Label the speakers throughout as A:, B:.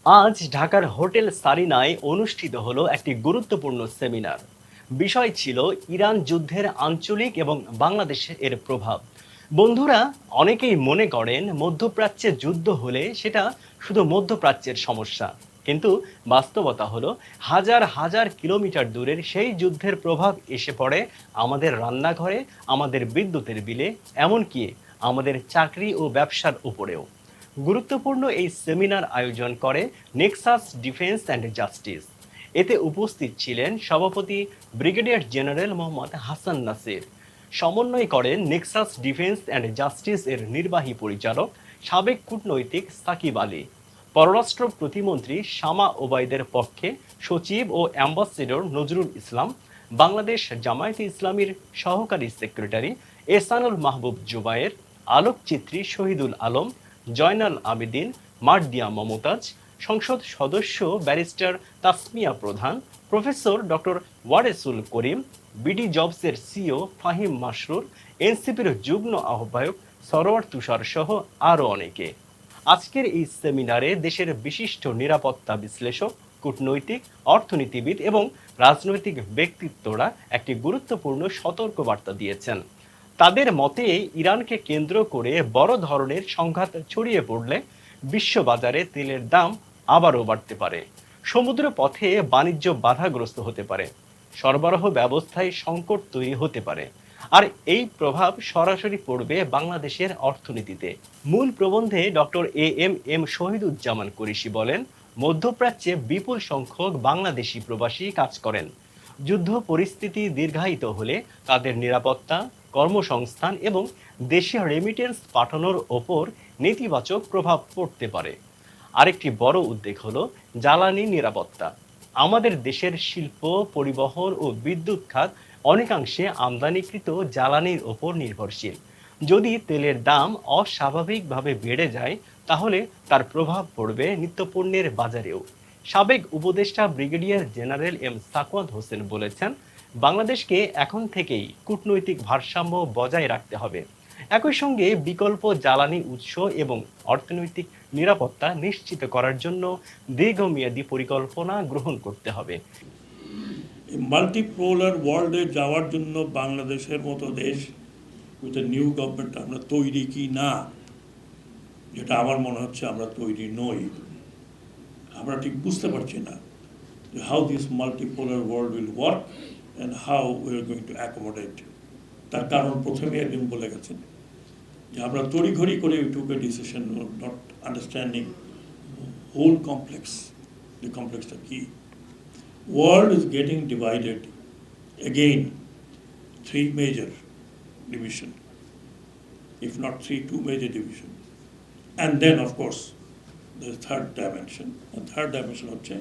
A: আজ ঢাকার হোটেল সারিনায় অনুষ্ঠিত হলো একটি গুরুত্বপূর্ণ সেমিনার। বিষয় ছিল ইরান যুদ্ধের আঞ্চলিক এবং বাংলাদেশে এর প্রভাব। বন্ধুরা, অনেকেই মনে করেন মধ্যপ্রাচ্যে যুদ্ধ হলে সেটা শুধু মধ্যপ্রাচ্যের সমস্যা, কিন্তু বাস্তবতা হলো হাজার হাজার কিলোমিটার দূরের সেই যুদ্ধের প্রভাব এসে পড়ে আমাদের রান্নাঘরে, আমাদের বিদ্যুতের বিলে, এমনকি আমাদের চাকরি ও ব্যবসার উপরেও। গুরুত্বপূর্ণ এই সেমিনার আয়োজন করে নেক্সাস ডিফেন্স অ্যান্ড জাস্টিস। এতে উপস্থিত ছিলেন সভাপতি ব্রিগেডিয়ার জেনারেল মোহাম্মদ হাসান নাসির। সমন্বয় করেন নেক্সাস ডিফেন্স অ্যান্ড জাস্টিস এর নির্বাহী পরিচালক সাবেক কূটনৈতিক সাকিব আলী। পররাষ্ট্র প্রতিমন্ত্রী শামা ওবায়দের পক্ষে সচিব ও অ্যাম্বাসেডর নজরুল ইসলাম, বাংলাদেশ জামায়াতে ইসলামীর সহকারী সেক্রেটারি এহসানুল মাহবুব জুবায়ের, আলোকচিত্রী শহীদুল আলম, জয়নাল আবেদিন, মার্দিয়া মমতাজ, সংসদ সদস্য ব্যারিস্টার তাসমিয়া প্রধান, প্রফেসর ডক্টর ওয়ারেসুল করিম, বিডি জবসের সিও ফাহিম মাসরুর, এনসিপির যুগ্ম আহ্বায়ক সরোয়ার তুষার সহ আরও অনেকে। আজকের এই সেমিনারে দেশের বিশিষ্ট নিরাপত্তা বিশ্লেষক, কূটনৈতিক, অর্থনীতিবিদ এবং রাজনৈতিক ব্যক্তিত্বরা একটি গুরুত্বপূর্ণ সতর্কবার্তা দিয়েছেন। তাদের মতে ইরানকে কেন্দ্র করে বড় ধরনের সংঘাত ছড়িয়ে পড়লে বিশ্ববাজারে তেলের দাম আবারও বাড়তে পারে, সমুদ্র পথে বাণিজ্য বাধাগ্রস্ত হতে পারে, সরবরাহ ব্যবস্থায় সংকট তৈরি হতে পারে, আর এই প্রভাব সরাসরি পড়বে বাংলাদেশের অর্থনীতিতে। মূল প্রবন্ধে ডক্টর এম শহীদুজ্জামান কুরেশি বলেন, মধ্যপ্রাচ্যে বিপুল সংখ্যক বাংলাদেশি প্রবাসী কাজ করেন। যুদ্ধ পরিস্থিতি দীর্ঘায়িত হলে তাদের নিরাপত্তা, কর্মসংস্থান এবং দেশে রেমিটেন্স পাঠানোর ওপর নেতিবাচক প্রভাব পড়তে পারে। আরেকটি বড় উদ্বেগ হলো জ্বালানি নিরাপত্তা। আমাদের দেশের শিল্প, পরিবহন ও বিদ্যুৎ খাত অনেকাংশে আমদানিকৃত জ্বালানির ওপর নির্ভরশীল। যদি তেলের দাম অস্বাভাবিকভাবে বেড়ে যায়, তাহলে তার প্রভাব পড়বে নিত্যপণ্যের বাজারেও। সাবেক উপদেষ্টা ব্রিগেডিয়ার জেনারেল সাকওয়াত হোসেন বলেছেন, বাংলাদেশকে এখন থেকেই কূটনৈতিক ভারসাম্য বজায় রাখতে হবে। একই সঙ্গে বিকল্প জ্বালানি উৎস এবং অর্থনৈতিক নিরাপত্তা নিশ্চিত করার জন্য দীর্ঘমেয়াদী পরিকল্পনা গ্রহণ করতে হবে।
B: মাল্টিপোলার ওয়ার্ল্ডে যাওয়ার জন্য বাংলাদেশের মতো দেশ উইথ এ নিউ গভর্নমেন্ট আমরা তৈরি কি না, যেটা আমার মনে হচ্ছে আমরা তৈরি নই। আমরা ঠিক বুঝতে পারছি না যে how this multipolar world will work and how we are going to accommodate. তার কারণ প্রথমে একজন বলে গেছেন যে আমরা তড়িঘড়ি করে took a decision not understanding whole complex. The কমপ্লেক্সটা কি? World is getting divided again, three major division, if not three, two major division. And then of course the third dimension. And third dimension হচ্ছে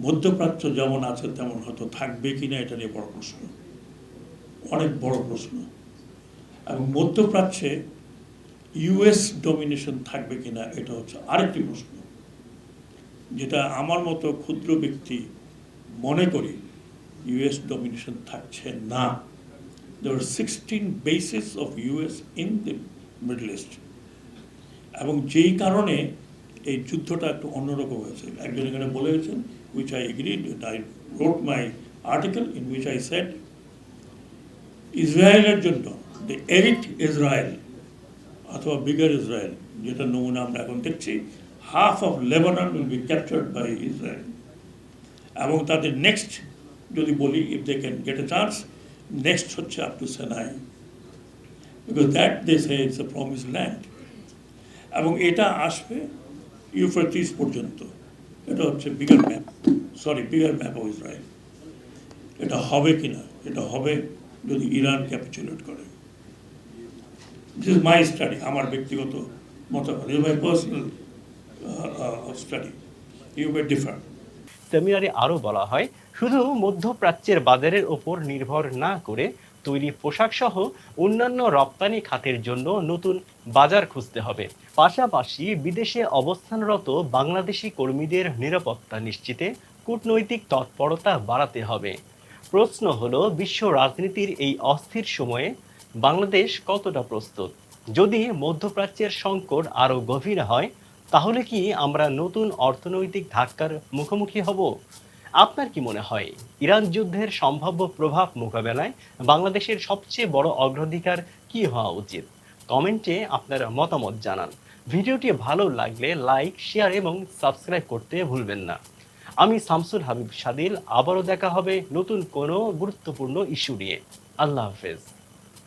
B: মধ্যপ্রাচ্য যেমন আছে তেমন হয়তো থাকবে কিনা, এটা নিয়ে বড় প্রশ্ন, অনেক বড় প্রশ্ন। এবং মধ্যপ্রাচ্যে ইউএস ডমিনেশন থাকবে কিনা, এটা হচ্ছে আরেকটি প্রশ্ন, যেটা আমার মতো ক্ষুদ্র ব্যক্তি মনে করি ইউএস ডমিনেশন থাকছে না। There were 16 bases of US in the Middle East. এবং যেই কারণে এই যুদ্ধটা একটু অন্যরকম হয়েছে। একজন এখানে বলে গেছেন, which I agreed, I wrote my article in which I said ইসরায়েলের জন্য the elite Israel অথবা বিগার ইসরায়েল, যেটা নমুনা আমরা এখন দেখছি, half of Lebanon will be captured by Israel. এবং তাদের নেক্সট যদি বলি, if they can get a chance, next হচ্ছে আপ টু সেনাই, because that they say it's a promised land. এবং এটা আসবে ইউফ্রেটিস পর্যন্ত। এটা হচ্ছে বিগার ম্যাপ অফ ইসরায়েল। এটা হবে কিনা, এটা হবে যদি ইরান ক্যাপিচুলেট করে। দিস ইজ মাই স্টাডি, আমার ব্যক্তিগত মতামত, is my personal study, you may differ.
A: সেমিনারে আরও বলা হয়, শুধু মধ্যপ্রাচ্যের বাজারের ওপর নির্ভর না করে তৈরি পোশাক সহ অন্যান্য রপ্তানি খাতের জন্য নতুন বাজার খুঁজতে হবে। পাশাপাশি বিদেশে অবস্থানরত বাংলাদেশি কর্মীদের নিরাপত্তা নিশ্চিতে কূটনৈতিক তৎপরতা বাড়াতে হবে। প্রশ্ন হলো, বিশ্ব রাজনীতির এই অস্থির সময়ে বাংলাদেশ কতটা প্রস্তুত? যদি মধ্যপ্রাচ্যের সংকট আরও গভীর হয়, তাহলে কি আমরা নতুন অর্থনৈতিক ধাক্কার মুখোমুখি হব? আপনার কি মনে হয় ইরান যুদ্ধের সম্ভাব্য প্রভাব মোকাবেলায় বাংলাদেশের সবচেয়ে বড় অগ্রাধিকার কি হওয়া উচিত? কমেন্টে আপনার মতামত জানান। ভিডিওটি ভালো লাগলে লাইক, শেয়ার এবং সাবস্ক্রাইব করতে ভুলবেন না। আমি শামসুল হাবিব সাদিল, আবারও দেখা হবে নতুন কোনো গুরুত্বপূর্ণ ইস্যু নিয়ে। আল্লাহ হাফেজ।